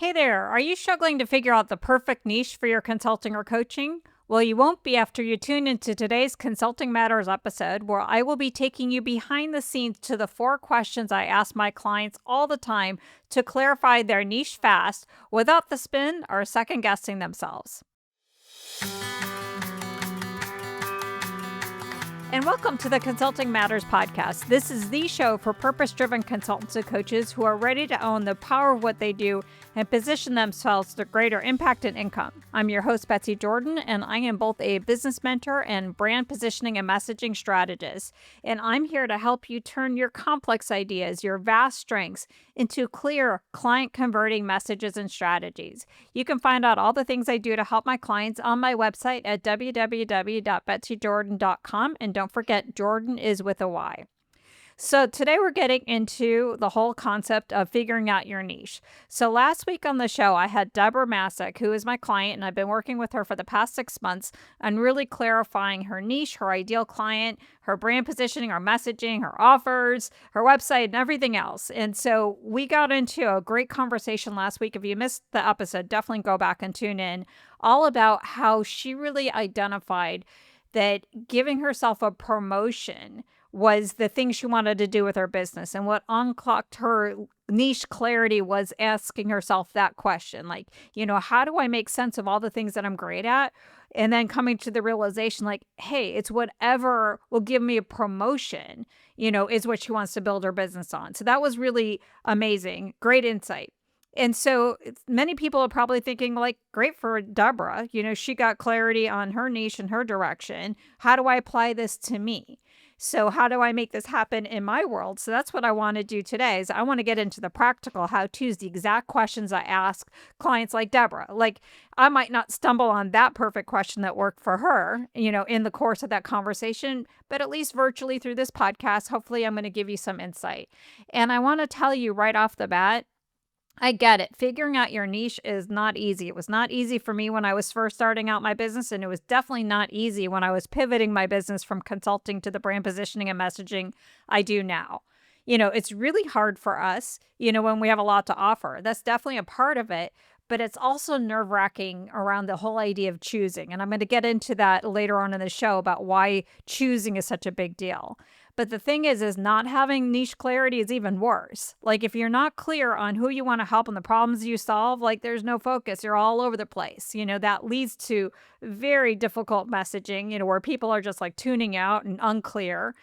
Hey there, are you struggling to figure out the perfect niche for your consulting or coaching? Well, you won't be after you tune into today's Consulting Matters episode, where I will be taking you behind the scenes to the 4 questions I ask my clients all the time to clarify their niche fast without the spin or second guessing themselves. And welcome to the Consulting Matters podcast. This is the show for purpose driven consultants and coaches who are ready to own the power of what they do and position themselves to greater impact and income. I'm your host, Betsy Jordan, and I am both a business mentor and brand positioning and messaging strategist. And I'm here to help you turn your complex ideas, your vast strengths, into clear client converting messages and strategies. You can find out all the things I do to help my clients on my website at www.betsyjordan.com. And don't forget, Jordan is with a Y. So today we're getting into the whole concept of figuring out your niche. So last week on the show, I had Deborah Masick, who is my client, and I've been working with her for the past 6 months on really clarifying her niche, her ideal client, her brand positioning, her messaging, her offers, her website, and everything else. And so we got into a great conversation last week. If you missed the episode, definitely go back and tune in, all about how she really identified that giving herself a promotion was the thing she wanted to do with her business. And what unclocked her niche clarity was asking herself that question, like, how do I make sense of all the things that I'm great at? And then coming to the realization, like, hey, it's whatever will give me a promotion, is what she wants to build her business on. So that was really amazing. Great insight. And so many people are probably thinking, like, great for Deborah. She got clarity on her niche and her direction. How do I apply this to me? So how do I make this happen in my world? So that's what I want to do today is I want to get into the practical how-tos, the exact questions I ask clients like Deborah. Like, I might not stumble on that perfect question that worked for her, in the course of that conversation, but at least virtually through this podcast, hopefully I'm going to give you some insight. And I want to tell you right off the bat, I get it. Figuring out your niche is not easy. It was not easy for me when I was first starting out my business, and it was definitely not easy when I was pivoting my business from consulting to the brand positioning and messaging I do now. It's really hard for us, when we have a lot to offer. That's definitely a part of it, but it's also nerve-wracking around the whole idea of choosing. And I'm going to get into that later on in the show about why choosing is such a big deal. But the thing is not having niche clarity is even worse. Like, if you're not clear on who you want to help and the problems you solve, like, there's no focus. You're all over the place. That leads to very difficult messaging, where people are just like tuning out and unclear.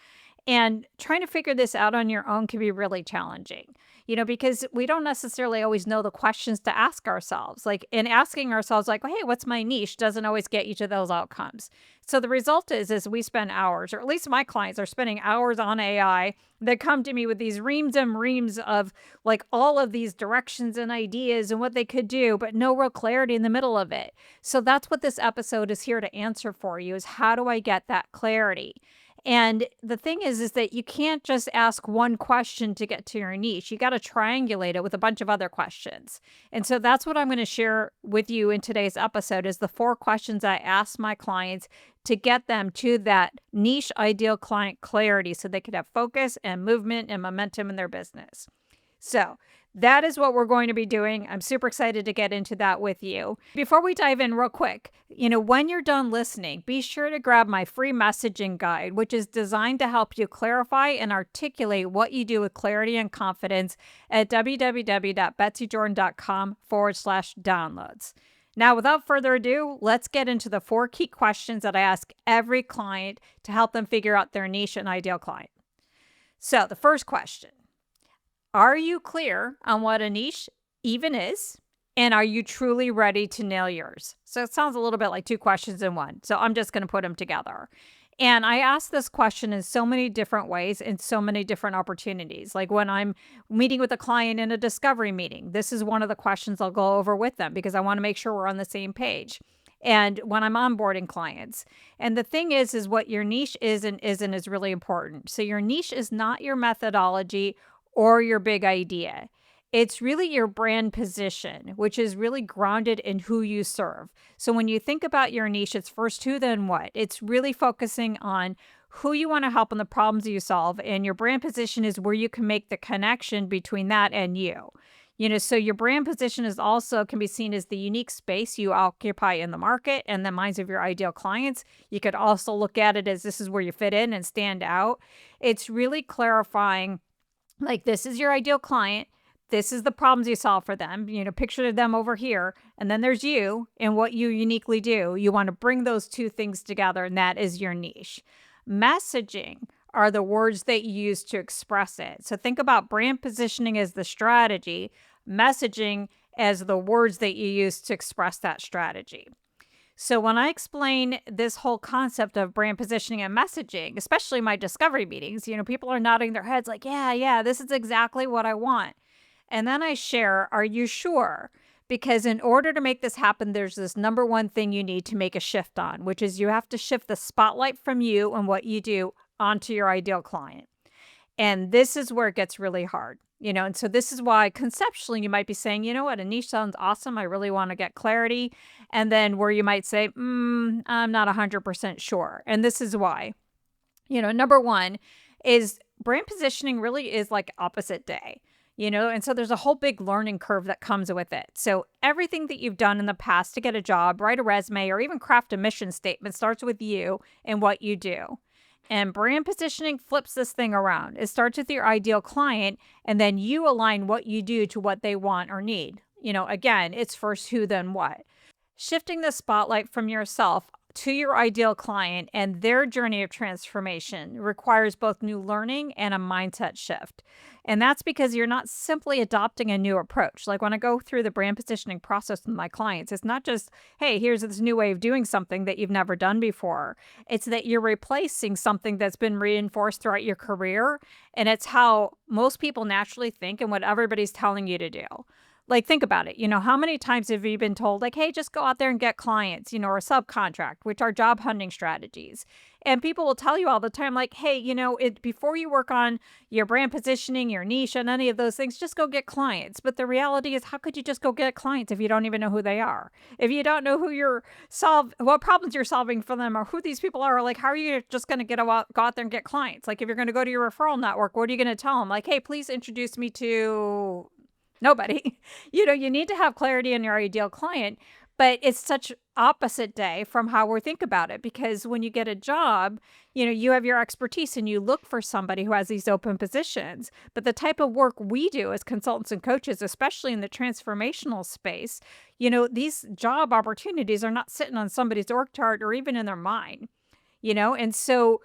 And trying to figure this out on your own can be really challenging, because we don't necessarily always know the questions to ask ourselves. Like, in asking ourselves, like, hey, what's my niche, doesn't always get you to those outcomes. So the result is we spend hours, or at least my clients are spending hours on AI that come to me with these reams and reams of like all of these directions and ideas and what they could do, but no real clarity in the middle of it. So that's what this episode is here to answer for you, is how do I get that clarity? And the thing is that you can't just ask one question to get to your niche. You got to triangulate it with a bunch of other questions. And so that's what I'm going to share with you in today's episode is the 4 questions I ask my clients to get them to that niche ideal client clarity so they can have focus and movement and momentum in their business. So that is what we're going to be doing. I'm super excited to get into that with you. Before we dive in real quick, when you're done listening, be sure to grab my free messaging guide, which is designed to help you clarify and articulate what you do with clarity and confidence at www.betsyjordan.com/downloads. Now, without further ado, let's get into the 4 key questions that I ask every client to help them figure out their niche and ideal client. So the first question. Are you clear on what a niche even is? And are you truly ready to nail yours? So it sounds a little bit like 2 questions in one. So I'm just going to put them together. And I ask this question in so many different ways, in so many different opportunities. Like when I'm meeting with a client in a discovery meeting, this is one of the questions I'll go over with them because I want to make sure we're on the same page. And when I'm onboarding clients. And the thing is what your niche is and isn't is really important. So your niche is not your methodology or your big idea. It's really your brand position, which is really grounded in who you serve. So when you think about your niche, it's first who, then what. It's really focusing on who you want to help and the problems you solve. And your brand position is where you can make the connection between that and you. So your brand position is also can be seen as the unique space you occupy in the market and the minds of your ideal clients. You could also look at it as this is where you fit in and stand out. It's really clarifying, like, this is your ideal client. This is the problems you solve for them. Picture them over here. And then there's you and what you uniquely do. You want to bring those two things together, and that is your niche. Messaging are the words that you use to express it. So think about brand positioning as the strategy, messaging as the words that you use to express that strategy. So when I explain this whole concept of brand positioning and messaging, especially my discovery meetings, people are nodding their heads like, yeah, this is exactly what I want. And then I share, are you sure? Because in order to make this happen, there's this number one thing you need to make a shift on, which is you have to shift the spotlight from you and what you do onto your ideal client. And this is where it gets really hard, and so this is why conceptually you might be saying, you know what, a niche sounds awesome. I really want to get clarity. And then where you might say, I'm not 100% sure. And this is why, number one is brand positioning really is like opposite day. And so there's a whole big learning curve that comes with it. So everything that you've done in the past to get a job, write a resume, or even craft a mission statement starts with you and what you do. And brand positioning flips this thing around. It starts with your ideal client, and then you align what you do to what they want or need. Again, it's first who, then what. Shifting the spotlight from yourself to your ideal client and their journey of transformation requires both new learning and a mindset shift. And that's because you're not simply adopting a new approach. Like when I go through the brand positioning process with my clients, it's not just, hey, here's this new way of doing something that you've never done before. It's that you're replacing something that's been reinforced throughout your career. And it's how most people naturally think and what everybody's telling you to do. Like, think about it. How many times have you been told, like, hey, just go out there and get clients, or subcontract, which are job hunting strategies. And people will tell you all the time, like, hey, before you work on your brand positioning, your niche, and any of those things, just go get clients. But the reality is, how could you just go get clients if you don't even know who they are? If you don't know what problems you're solving for them or who these people are, like, how are you just going to go out there and get clients? Like, if you're going to go to your referral network, what are you going to tell them? Like, hey, please introduce me to nobody. You need to have clarity in your ideal client, but it's such opposite day from how we think about it, because when you get a job, you have your expertise and you look for somebody who has these open positions. But the type of work we do as consultants and coaches, especially in the transformational space, these job opportunities are not sitting on somebody's org chart or even in their mind, and so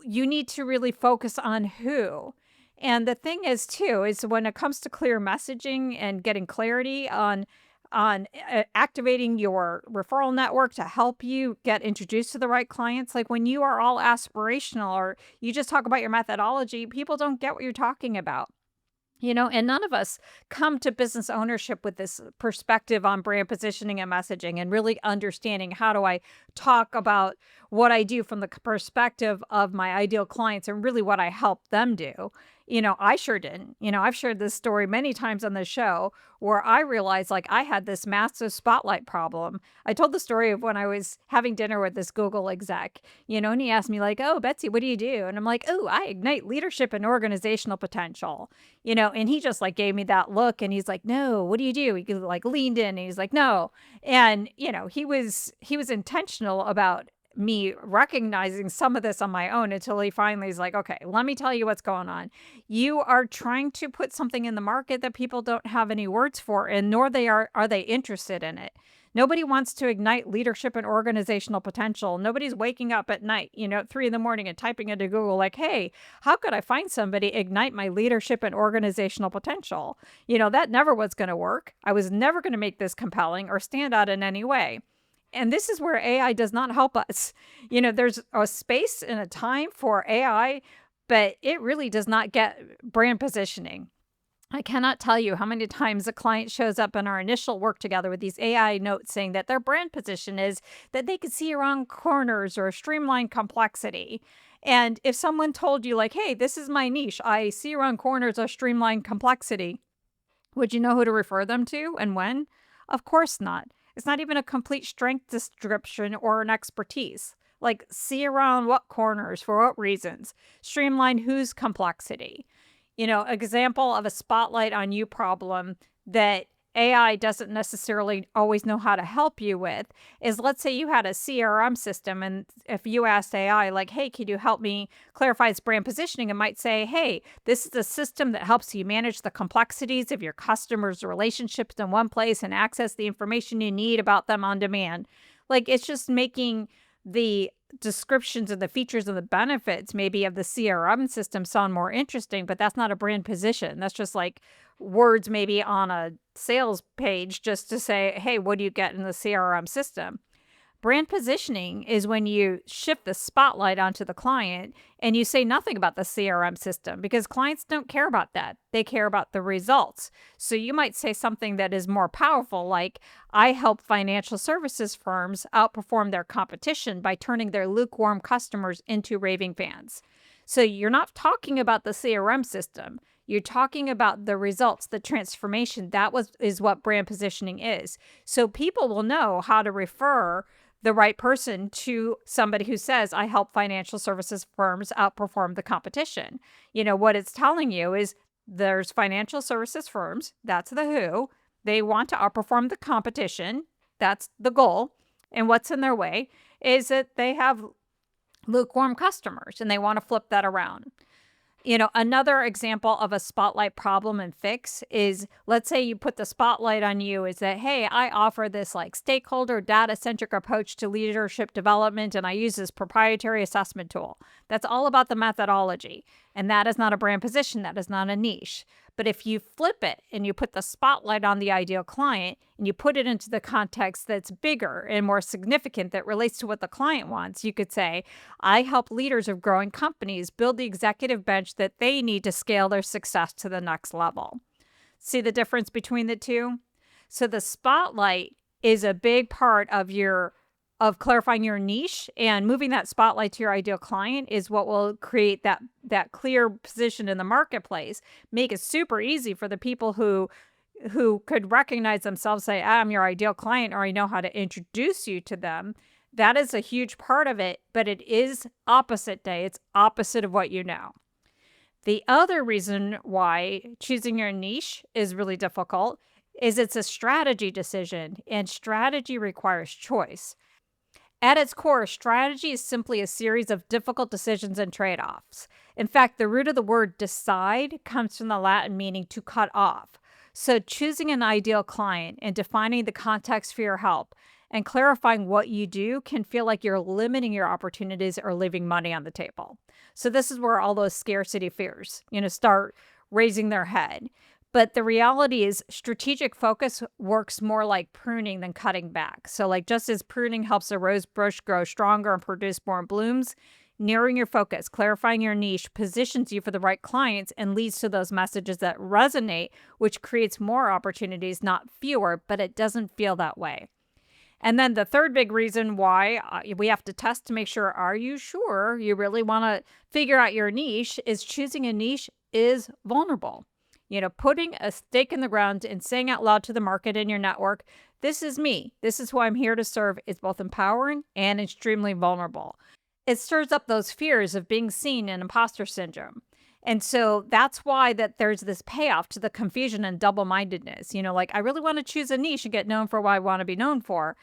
you need to really focus on who. And the thing is too, is when it comes to clear messaging and getting clarity on activating your referral network to help you get introduced to the right clients, like when you are all aspirational or you just talk about your methodology, people don't get what you're talking about. And none of us come to business ownership with this perspective on brand positioning and messaging and really understanding how do I talk about what I do from the perspective of my ideal clients and really what I help them do. I sure didn't. I've shared this story many times on the show where I realized like I had this massive spotlight problem. I told the story of when I was having dinner with this Google exec, and he asked me like, oh, Betsy, what do you do? And I'm like, oh, I ignite leadership and organizational potential, and he just like gave me that look and he's like, no, what do you do? He like leaned in and he's like, no. And, he was intentional about me recognizing some of this on my own until he finally is like, okay, let me tell you what's going on. You are trying to put something in the market that people don't have any words for, and nor are they interested in it. Nobody wants to ignite leadership and organizational potential. Nobody's waking up at night, at 3 a.m. and typing into Google like, hey, how could I find somebody ignite my leadership and organizational potential? That never was going to work. I was never going to make this compelling or stand out in any way. And this is where AI does not help us. There's a space and a time for AI, but it really does not get brand positioning. I cannot tell you how many times a client shows up in our initial work together with these AI notes saying that their brand position is that they could see around corners or streamline complexity. And if someone told you like, hey, this is my niche, I see around corners or streamline complexity, would you know who to refer them to and when? Of course not. It's not even a complete strength description or an expertise. Like, see around what corners, for what reasons. Streamline whose complexity. Example of a spotlight on you problem that AI doesn't necessarily always know how to help you with is, let's say you had a CRM system, and if you asked AI, like, hey, can you help me clarify its brand positioning? It might say, hey, this is a system that helps you manage the complexities of your customers' relationships in one place and access the information you need about them on demand. Like, it's just making the descriptions of the features and the benefits maybe of the CRM system sound more interesting, but that's not a brand position. That's just like words maybe on a sales page just to say, hey, what do you get in the CRM system? Brand positioning is when you shift the spotlight onto the client and you say nothing about the CRM system, because clients don't care about that. They care about the results. So you might say something that is more powerful, like, I help financial services firms outperform their competition by turning their lukewarm customers into raving fans. So you're not talking about the CRM system. You're talking about the results, the transformation. Is what brand positioning is. So people will know how to refer the right person to somebody who says, I help financial services firms outperform the competition. What it's telling you is there's financial services firms, that's the who. They want to outperform the competition, that's the goal. And what's in their way is that they have lukewarm customers and they want to flip that around. Another example of a spotlight problem and fix is, let's say you put the spotlight on you is that, hey, I offer this like stakeholder data-centric approach to leadership development, and I use this proprietary assessment tool. That's all about the methodology. And that is not a brand position. That is not a niche. But if you flip it and you put the spotlight on the ideal client and you put it into the context that's bigger and more significant that relates to what the client wants, you could say, I help leaders of growing companies build the executive bench that they need to scale their success to the next level. See the difference between the two? So the spotlight is a big part of clarifying your niche, and moving that spotlight to your ideal client is what will create that clear position in the marketplace, make it super easy for the people who could recognize themselves, say, I'm your ideal client, or I know how to introduce you to them. That is a huge part of it, but it is opposite day. It's opposite of what you know. The other reason why choosing your niche is really difficult is it's a strategy decision, and strategy requires choice. At its core, strategy is simply a series of difficult decisions and trade-offs. In fact, the root of the word decide comes from the Latin meaning to cut off. So choosing an ideal client and defining the context for your help and clarifying what you do can feel like you're limiting your opportunities or leaving money on the table. So this is where all those scarcity fears, start raising their head. But the reality is strategic focus works more like pruning than cutting back. So like, just as pruning helps a rose bush grow stronger and produce more blooms, narrowing your focus, clarifying your niche positions you for the right clients and leads to those messages that resonate, which creates more opportunities, not fewer, but it doesn't feel that way. And then the third big reason why we have to test to make sure, are you sure you really want to figure out your niche, is choosing a niche is vulnerable. Putting a stake in the ground and saying out loud to the market and your network, this is me, this is who I'm here to serve, is both empowering and extremely vulnerable. It stirs up those fears of being seen and imposter syndrome. And so that's why that there's this payoff to the confusion and double-mindedness. Like, I really want to choose a niche and get known for what I want to be known for,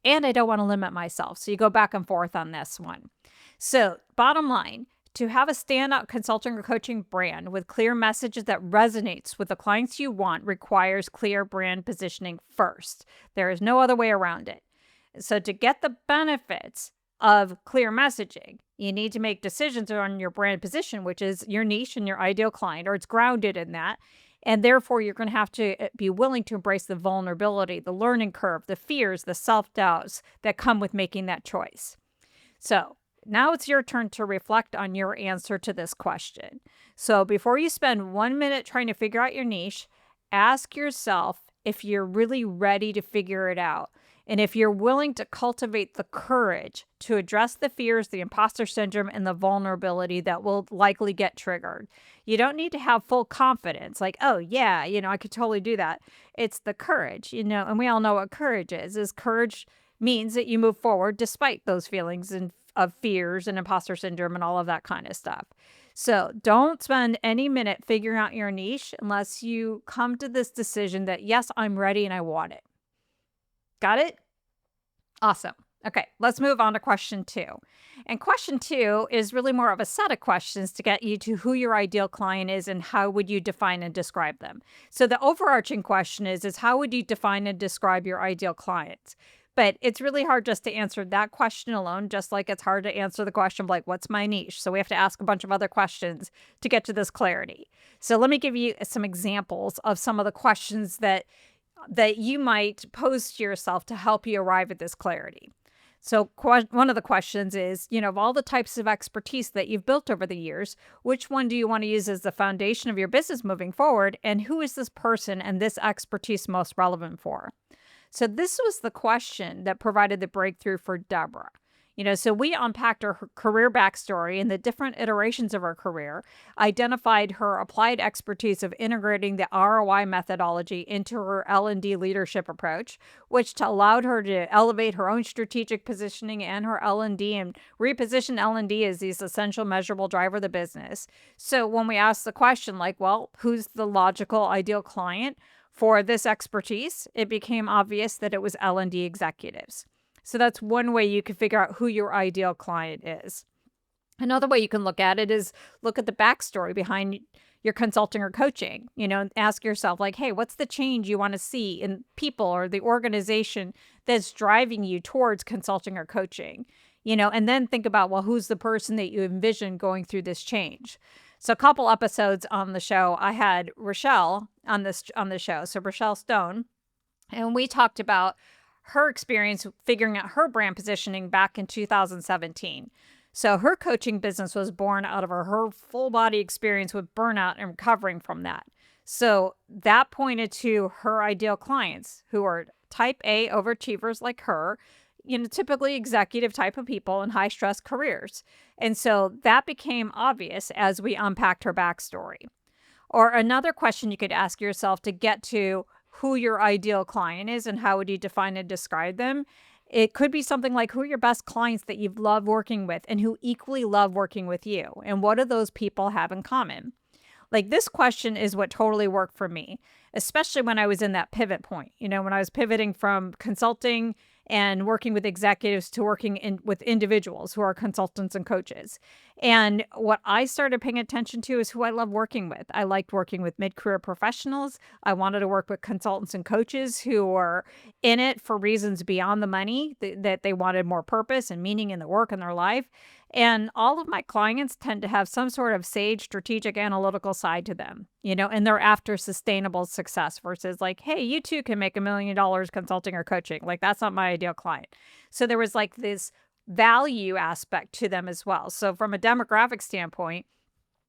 and I don't want to limit myself. So you go back and forth on this one. So bottom line, to have a standout consulting or coaching brand with clear messages that resonates with the clients you want requires clear brand positioning first. There is no other way around it. So to get the benefits of clear messaging, you need to make decisions on your brand position, which is your niche and your ideal client, or it's grounded in that. And therefore, you're going to have to be willing to embrace the vulnerability, the learning curve, the fears, the self-doubts that come with making that choice. So now it's your turn to reflect on your answer to this question. So before you spend 1 minute trying to figure out your niche, ask yourself if you're really ready to figure it out, and if you're willing to cultivate the courage to address the fears, the imposter syndrome, and the vulnerability that will likely get triggered. You don't need to have full confidence, like, oh yeah, I could totally do that. It's the courage, and we all know what courage is courage means that you move forward despite those feelings of fears and imposter syndrome and all of that kind of stuff. So don't spend any minute figuring out your niche unless you come to this decision that, yes, I'm ready and I want it. Got it? Awesome. Okay, let's move on to question two. And question two is really more of a set of questions to get you to who your ideal client is and how would you define and describe them. So the overarching question is how would you define and describe your ideal clients? But it's really hard just to answer that question alone, just like it's hard to answer the question of like, what's my niche? So we have to ask a bunch of other questions to get to this clarity. So let me give you some examples of some of the questions that you might pose to yourself to help you arrive at this clarity. So one of the questions is, of all the types of expertise that you've built over the years, which one do you want to use as the foundation of your business moving forward? And who is this person and this expertise most relevant for? So this was the question that provided the breakthrough for Deborah. So we unpacked her career backstory and the different iterations of her career, identified her applied expertise of integrating the ROI methodology into her L&D leadership approach, which allowed her to elevate her own strategic positioning and her L&D and reposition L&D as the essential measurable driver of the business. So when we asked the question, like, well, who's the logical ideal client for this expertise, it became obvious that it was L&D executives. So that's one way you can figure out who your ideal client is. Another way you can look at it is look at the backstory behind your consulting or coaching, and ask yourself like, hey, what's the change you want to see in people or the organization that's driving you towards consulting or coaching, and then think about, well, who's the person that you envision going through this change? So a couple episodes on the show, I had Rochelle on the show. So Rochelle Stone, and we talked about her experience figuring out her brand positioning back in 2017. So her coaching business was born out of her full body experience with burnout and recovering from that. So that pointed to her ideal clients who are type A overachievers like her, typically executive type of people in high stress careers. And so that became obvious as we unpacked her backstory. Or another question you could ask yourself to get to who your ideal client is and how would you define and describe them. It could be something like, who are your best clients that you've loved working with and who equally love working with you? And what do those people have in common? Like, this question is what totally worked for me, especially when I was in that pivot point, when I was pivoting from consulting and working with executives to working with individuals who are consultants and coaches. And what I started paying attention to is who I love working with. I liked working with mid-career professionals. I wanted to work with consultants and coaches who were in it for reasons beyond the money, that they wanted more purpose and meaning in the work in their life. And all of my clients tend to have some sort of sage, strategic, analytical side to them, and they're after sustainable success versus like, hey, you too can make $1 million consulting or coaching. Like, that's not my ideal client. So there was like this value aspect to them as well. So from a demographic standpoint,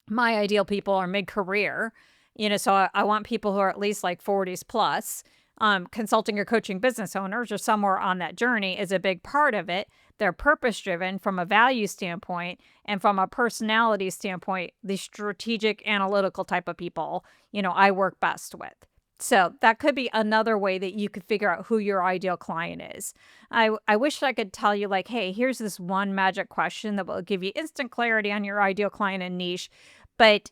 my ideal people are mid-career, so I want people who are at least like 40s plus. Consulting or coaching business owners or somewhere on that journey is a big part of it. They're purpose driven from a value standpoint, and from a personality standpoint, the strategic analytical type of people, I work best with. So that could be another way that you could figure out who your ideal client is. I wish I could tell you like, hey, here's this one magic question that will give you instant clarity on your ideal client and niche. But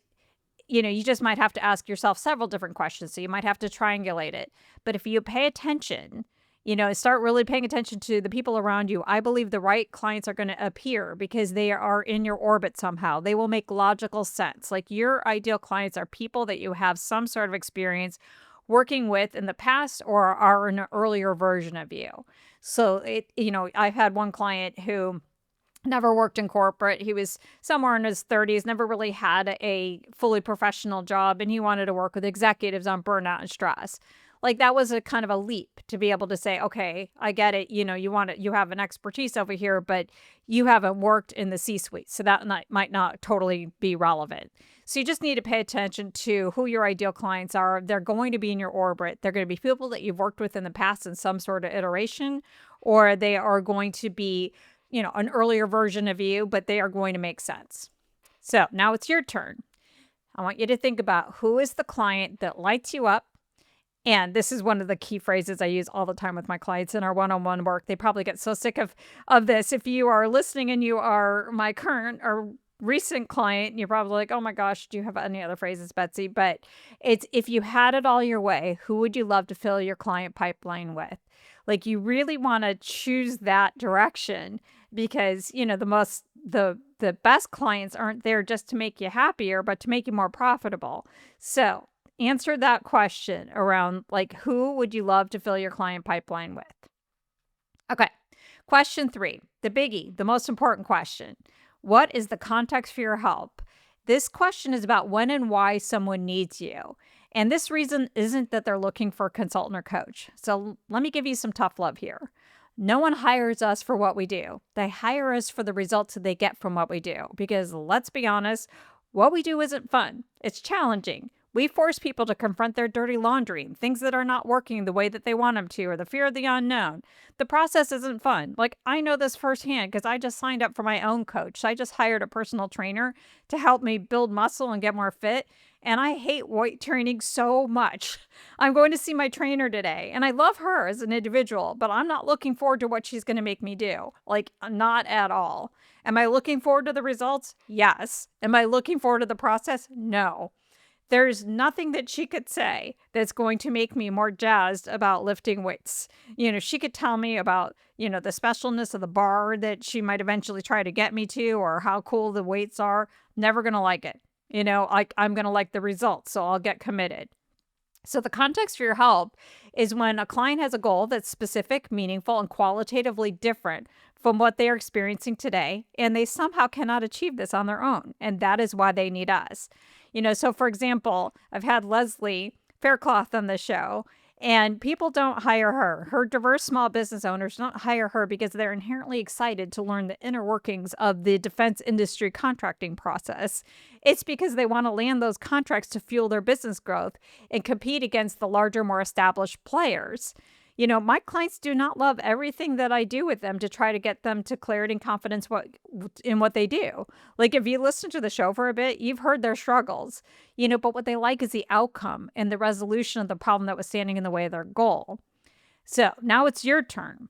you just might have to ask yourself several different questions. So you might have to triangulate it. But if you pay attention, start really paying attention to the people around you, I believe the right clients are going to appear because they are in your orbit somehow. They will make logical sense. Like, your ideal clients are people that you have some sort of experience working with in the past or are an earlier version of you. So I've had one client who never worked in corporate. He was somewhere in his 30s, never really had a fully professional job, and he wanted to work with executives on burnout and stress. Like, that was a kind of a leap to be able to say, okay, I get it. You have an expertise over here, but you haven't worked in the C-suite. So that might not totally be relevant. So you just need to pay attention to who your ideal clients are. They're going to be in your orbit. They're going to be people that you've worked with in the past in some sort of iteration, or they are going to be an earlier version of you, but they are going to make sense. So now it's your turn. I want you to think about who is the client that lights you up. And this is one of the key phrases I use all the time with my clients in our one-on-one work. They probably get so sick of this. If you are listening and you are my current or recent client, you're probably like, oh my gosh, do you have any other phrases, Betsy? But it's if you had it all your way, who would you love to fill your client pipeline with? Like you really want to choose that direction because, the best clients aren't there just to make you happier, but to make you more profitable. So answer that question around like who would you love to fill your client pipeline with? Okay. Question 3, the biggie, the most important question. What is the context for your help? This question is about when and why someone needs you. And this reason isn't that they're looking for a consultant or coach. So let me give you some tough love here. No one hires us for what we do. They hire us for the results that they get from what we do. Because let's be honest, what we do isn't fun. It's challenging. We force people to confront their dirty laundry, things that are not working the way that they want them to, or the fear of the unknown. The process isn't fun. Like, I know this firsthand because I just signed up for my own coach. So I just hired a personal trainer to help me build muscle and get more fit. And I hate weight training so much. I'm going to see my trainer today, and I love her as an individual, but I'm not looking forward to what she's going to make me do. Like, not at all. Am I looking forward to the results? Yes. Am I looking forward to the process? No. There's nothing that she could say that's going to make me more jazzed about lifting weights. She could tell me about, the specialness of the bar that she might eventually try to get me to or how cool the weights are. Never going to like it. I'm going to like the results, so I'll get committed. So the context for your help is when a client has a goal that's specific, meaningful, and qualitatively different from what they are experiencing today, and they somehow cannot achieve this on their own. And that is why they need us. So for example, I've had Leslie Faircloth on the show, and people don't hire her. Her diverse small business owners don't hire her because they're inherently excited to learn the inner workings of the defense industry contracting process. It's because they want to land those contracts to fuel their business growth and compete against the larger, more established players. My clients do not love everything that I do with them to try to get them to clarity and confidence in what they do. Like if you listen to the show for a bit, you've heard their struggles, but what they like is the outcome and the resolution of the problem that was standing in the way of their goal. So now it's your turn.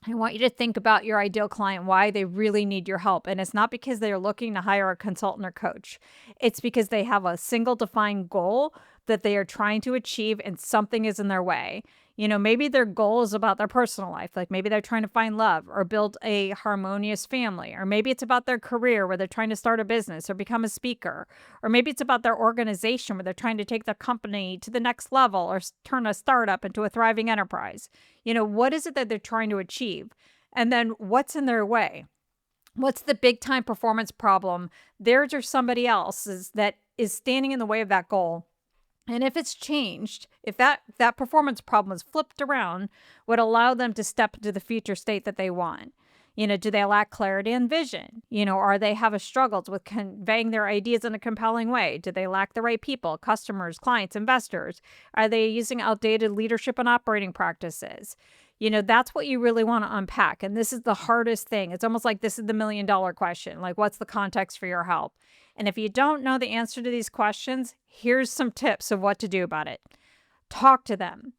I want you to think about your ideal client, why they really need your help. And it's not because they're looking to hire a consultant or coach. It's because they have a single defined goal that they are trying to achieve and something is in their way. Maybe their goal is about their personal life. Like maybe they're trying to find love or build a harmonious family. Or maybe it's about their career where they're trying to start a business or become a speaker. Or maybe it's about their organization where they're trying to take their company to the next level or turn a startup into a thriving enterprise. What is it that they're trying to achieve? And then what's in their way? What's the big time performance problem theirs or somebody else's that is standing in the way of that goal? And if it's changed, if that performance problem is flipped around, would allow them to step into the future state that they want. Do they lack clarity and vision? Or they have a struggles with conveying their ideas in a compelling way? Do they lack the right people, customers, clients, investors? Are they using outdated leadership and operating practices? That's what you really want to unpack. And this is the hardest thing. It's almost like this is the $1 million question. Like, what's the context for your help? And if you don't know the answer to these questions, here's some tips of what to do about it. Talk to them.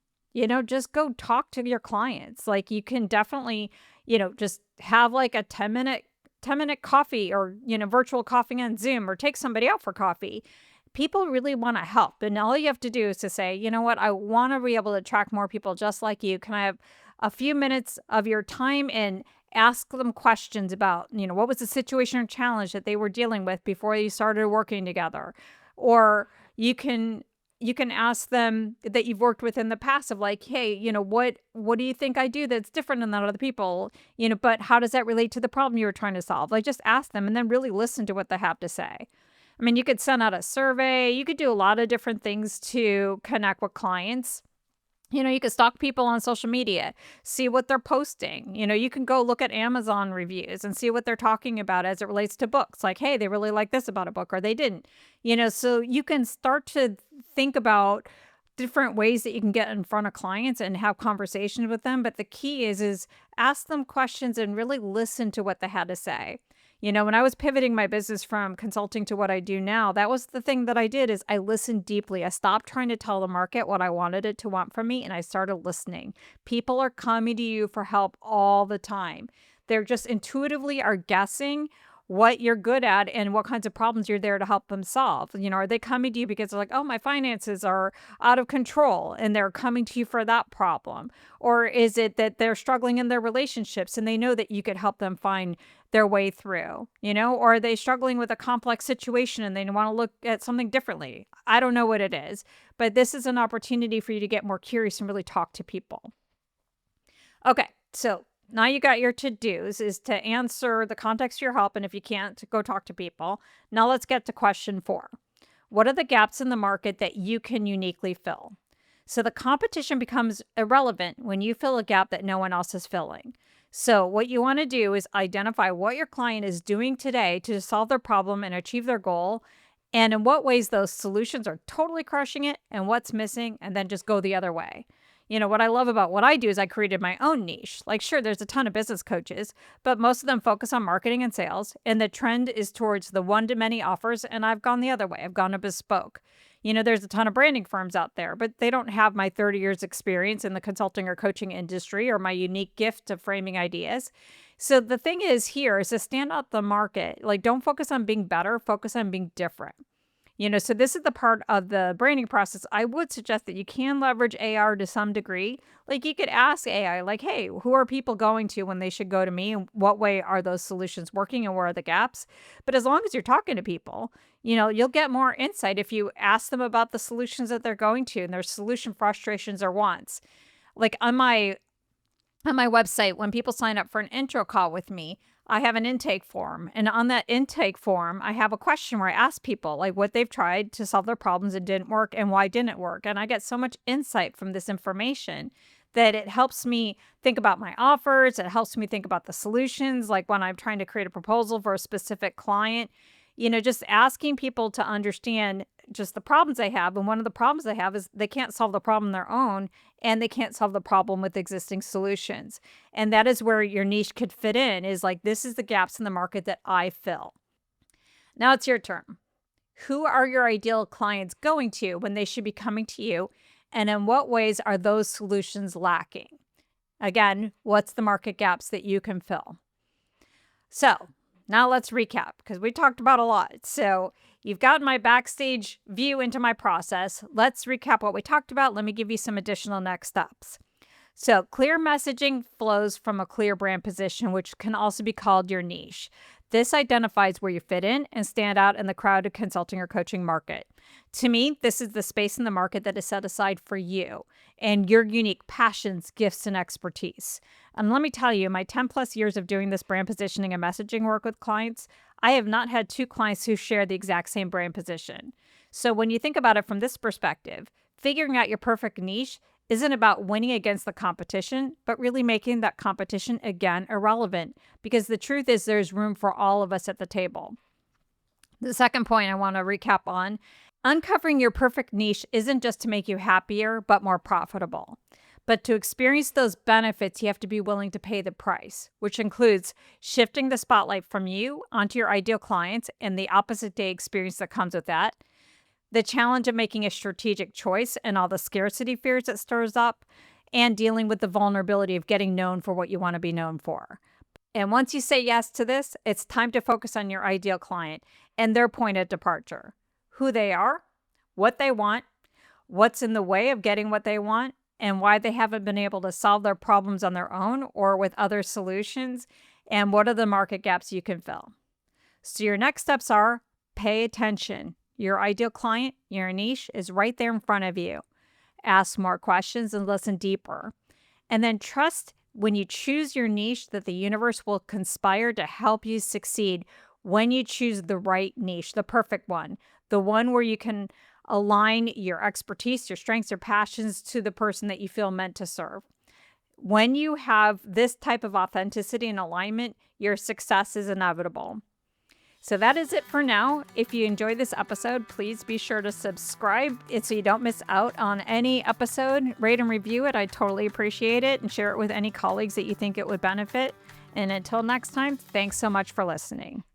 Just go talk to your clients. Like you can definitely, just have like a 10-minute coffee or, virtual coffee on Zoom or take somebody out for coffee. People really want to help. And all you have to do is to say, you know what, I want to be able to attract more people just like you. Can I have a few minutes of your time and ask them questions about, what was the situation or challenge that they were dealing with before you started working together? Or you can ask them that you've worked with in the past of like, hey, what do you think I do that's different than that other people? But how does that relate to the problem you were trying to solve? Like just ask them and then really listen to what they have to say. I mean, you could send out a survey. You could do a lot of different things to connect with clients. You could stalk people on social media, see what they're posting. You can go look at Amazon reviews and see what they're talking about as it relates to books. Like, hey, they really like this about a book or they didn't. So you can start to think about different ways that you can get in front of clients and have conversations with them. But the key is ask them questions and really listen to what they had to say. When I was pivoting my business from consulting to what I do now, that was the thing that I did is I listened deeply. I stopped trying to tell the market what I wanted it to want from me, and I started listening. People are coming to you for help all the time. They're just intuitively are guessing what you're good at and what kinds of problems you're there to help them solve. Are they coming to you because they're like, oh, my finances are out of control and they're coming to you for that problem? Or is it that they're struggling in their relationships and they know that you could help them find their way through, or are they struggling with a complex situation and they want to look at something differently? I don't know what it is, but this is an opportunity for you to get more curious and really talk to people. Okay, so now you got your to-dos is to answer the context of your help, and if you can't, go talk to people. Now let's get to question 4. What are the gaps in the market that you can uniquely fill? So the competition becomes irrelevant when you fill a gap that no one else is filling. So what you want to do is identify what your client is doing today to solve their problem and achieve their goal, and in what ways those solutions are totally crushing it and what's missing, and then just go the other way. What I love about what I do is I created my own niche. Like, sure, there's a ton of business coaches, but most of them focus on marketing and sales. And the trend is towards the one-to-many offers. And I've gone the other way. I've gone to bespoke. There's a ton of branding firms out there, but they don't have my 30 years experience in the consulting or coaching industry or my unique gift of framing ideas. So the thing is here is to stand out the market. Like, don't focus on being better, focus on being different. So this is the part of the branding process. I would suggest that you can leverage AR to some degree. Like, you could ask AI, like, hey, who are people going to when they should go to me? And what way are those solutions working and where are the gaps? But as long as you're talking to people, you'll get more insight if you ask them about the solutions that they're going to and their solution frustrations or wants. Like on my website, when people sign up for an intro call with me, I have an intake form. And on that intake form, I have a question where I ask people like what they've tried to solve their problems and didn't work and why didn't it work. And I get so much insight from this information that it helps me think about my offers. It helps me think about the solutions. Like when I'm trying to create a proposal for a specific client, just asking people to understand just the problems they have. And one of the problems they have is they can't solve the problem on their own and they can't solve the problem with existing solutions. And that is where your niche could fit in, is like, this is the gaps in the market that I fill. Now it's your turn. Who are your ideal clients going to when they should be coming to you? And in what ways are those solutions lacking? Again, what's the market gaps that you can fill? So now let's recap, because we talked about a lot. So you've gotten my backstage view into my process. Let's recap what we talked about. Let me give you some additional next steps. So clear messaging flows from a clear brand position, which can also be called your niche. This identifies where you fit in and stand out in the crowded consulting or coaching market. To me, this is the space in the market that is set aside for you and your unique passions, gifts, and expertise. And let me tell you, my 10 plus years of doing this brand positioning and messaging work with clients, I have not had 2 clients who share the exact same brand position. So when you think about it from this perspective, figuring out your perfect niche isn't about winning against the competition, but really making that competition, again, irrelevant. Because the truth is there's room for all of us at the table. The second point I want to recap on, uncovering your perfect niche isn't just to make you happier, but more profitable. But to experience those benefits, you have to be willing to pay the price, which includes shifting the spotlight from you onto your ideal clients and the opposite day experience that comes with that, the challenge of making a strategic choice and all the scarcity fears that stirs up, and dealing with the vulnerability of getting known for what you want to be known for. And once you say yes to this, it's time to focus on your ideal client and their point of departure, who they are, what they want, what's in the way of getting what they want, and why they haven't been able to solve their problems on their own or with other solutions, and what are the market gaps you can fill. So your next steps are pay attention. Your ideal client, your niche, is right there in front of you. Ask more questions and listen deeper. And then trust when you choose your niche that the universe will conspire to help you succeed when you choose the right niche, the perfect one, the one where you can align your expertise, your strengths, your passions to the person that you feel meant to serve. When you have this type of authenticity and alignment, your success is inevitable. So that is it for now. If you enjoyed this episode, please be sure to subscribe so you don't miss out on any episode. Rate and review it. I totally appreciate it, and share it with any colleagues that you think it would benefit. And until next time, thanks so much for listening.